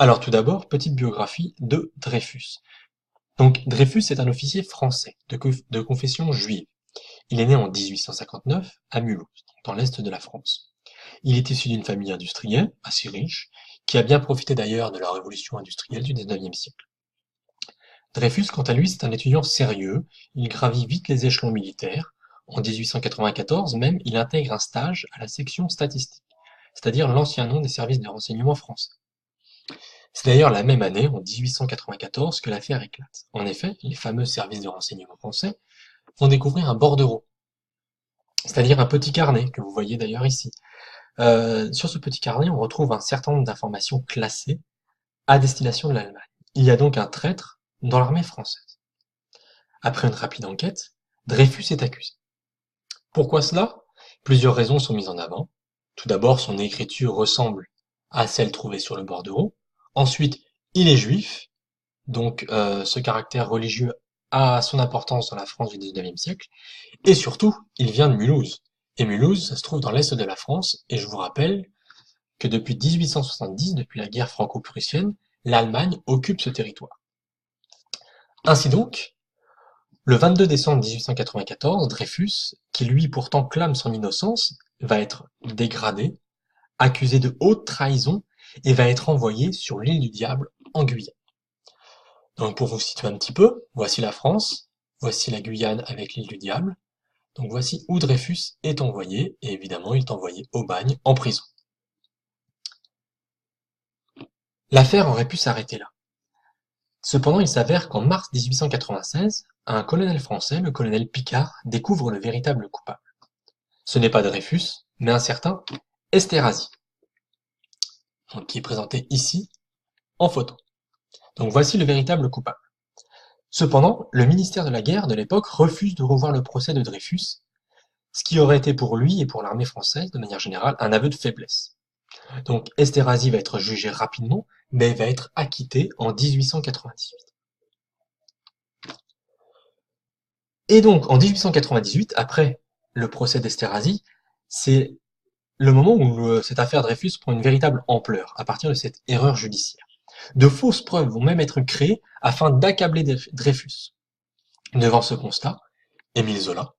Alors tout d'abord, petite biographie de Dreyfus. Donc Dreyfus est un officier français de confession juive. Il est né en 1859 à Mulhouse, dans l'est de la France. Il est issu d'une famille industrielle, assez riche, qui a bien profité d'ailleurs de la révolution industrielle du XIXe siècle. Dreyfus, quant à lui, c'est un étudiant sérieux, il gravit vite les échelons militaires. En 1894 même, il intègre un stage à la section statistique, c'est-à-dire l'ancien nom des services de renseignement français. C'est d'ailleurs la même année, en 1894, que l'affaire éclate. En effet, les fameux services de renseignement français vont découvrir un bordereau, c'est-à-dire un petit carnet, que vous voyez d'ailleurs ici. Sur ce petit carnet, on retrouve un certain nombre d'informations classées à destination de l'Allemagne. Il y a donc un traître dans l'armée française. Après une rapide enquête, Dreyfus est accusé. Pourquoi cela? Plusieurs raisons sont mises en avant. Tout d'abord, son écriture ressemble à celle trouvée sur le bordereau. Ensuite, il est juif, donc ce caractère religieux a son importance dans la France du XIXe siècle. Et surtout, il vient de Mulhouse. Et Mulhouse, ça se trouve dans l'est de la France, et je vous rappelle que depuis 1870, depuis la guerre franco-prussienne, l'Allemagne occupe ce territoire. Ainsi donc, le 22 décembre 1894, Dreyfus, qui lui pourtant clame son innocence, va être dégradé, accusé de haute trahison, et va être envoyé sur l'île du Diable en Guyane. Donc pour vous situer un petit peu, voici la France, voici la Guyane avec l'île du Diable. Donc voici où Dreyfus est envoyé, et évidemment il est envoyé au bagne, en prison. L'affaire aurait pu s'arrêter là. Cependant, il s'avère qu'en mars 1896, un colonel français, le colonel Picard, découvre le véritable coupable. Ce n'est pas Dreyfus, mais un certain Esterhazy, qui est présenté ici en photo. Donc voici le véritable coupable. Cependant, le ministère de la Guerre de l'époque refuse de revoir le procès de Dreyfus, ce qui aurait été pour lui et pour l'armée française, de manière générale, un aveu de faiblesse. Donc Esterhazy va être jugé rapidement, mais va être acquitté en 1898. Et donc en 1898, après le procès d'Esterhazy, c'est le moment où cette affaire Dreyfus prend une véritable ampleur, à partir de cette erreur judiciaire. De fausses preuves vont même être créées afin d'accabler Dreyfus. Devant ce constat, Émile Zola,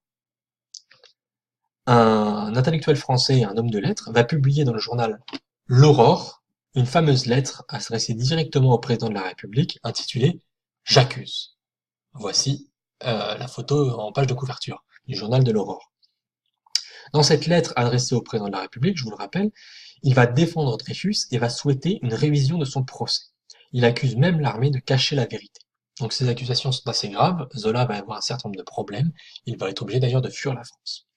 un intellectuel français et un homme de lettres, va publier dans le journal L'Aurore une fameuse lettre adressée directement au président de la République intitulée J'accuse. Voici la photo en page de couverture du journal de l'Aurore. Dans cette lettre adressée au président de la République, je vous le rappelle, il va défendre Dreyfus et va souhaiter une révision de son procès. Il accuse même l'armée de cacher la vérité. Donc ces accusations sont assez graves, Zola va avoir un certain nombre de problèmes, il va être obligé d'ailleurs de fuir la France.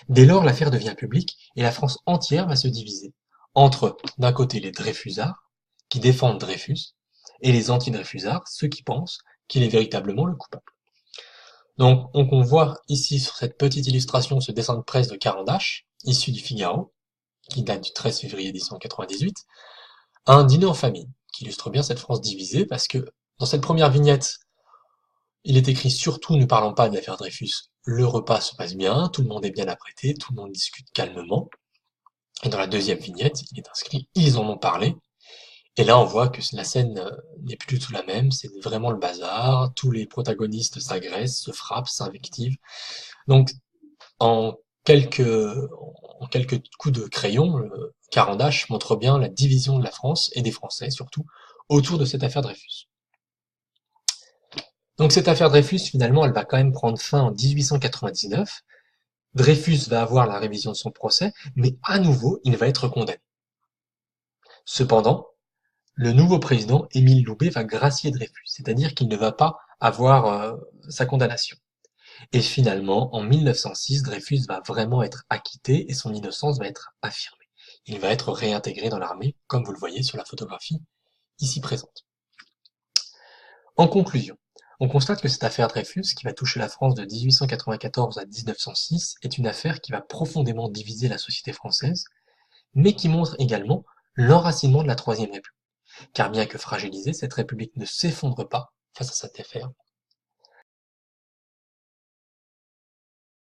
Dès lors, l'affaire devient publique et la France entière va se diviser entre, d'un côté, les Dreyfusards, qui défendent Dreyfus, et les anti-Dreyfusards, ceux qui pensent qu'il est véritablement le coupable. Donc on voit ici sur cette petite illustration ce dessin de presse de Caran d'Ache, issu du Figaro, qui date du 13 février 1898, un dîner en famille, qui illustre bien cette France divisée, parce que dans cette première vignette, il est écrit surtout ne parlons pas de l'affaire Dreyfus, le repas se passe bien, tout le monde est bien apprêté, tout le monde discute calmement. Et dans la deuxième vignette, il est inscrit ils en ont parlé. Et là, on voit que la scène n'est plus du tout la même, c'est vraiment le bazar, tous les protagonistes s'agressent, se frappent, s'invectivent. Donc, en quelques, en quelques coups de crayon, Caran d'Ache montre bien la division de la France, et des Français surtout, autour de cette affaire Dreyfus. Donc cette affaire Dreyfus, finalement, elle va quand même prendre fin en 1899. Dreyfus va avoir la révision de son procès, mais à nouveau, il va être condamné. Cependant, le nouveau président, Émile Loubet, va gracier Dreyfus, c'est-à-dire qu'il ne va pas avoir sa condamnation. Et finalement, en 1906, Dreyfus va vraiment être acquitté et son innocence va être affirmée. Il va être réintégré dans l'armée, comme vous le voyez sur la photographie ici présente. En conclusion, on constate que cette affaire Dreyfus, qui va toucher la France de 1894 à 1906, est une affaire qui va profondément diviser la société française, mais qui montre également l'enracinement de la Troisième République. Car bien que fragilisée, cette République ne s'effondre pas face à cette affaire,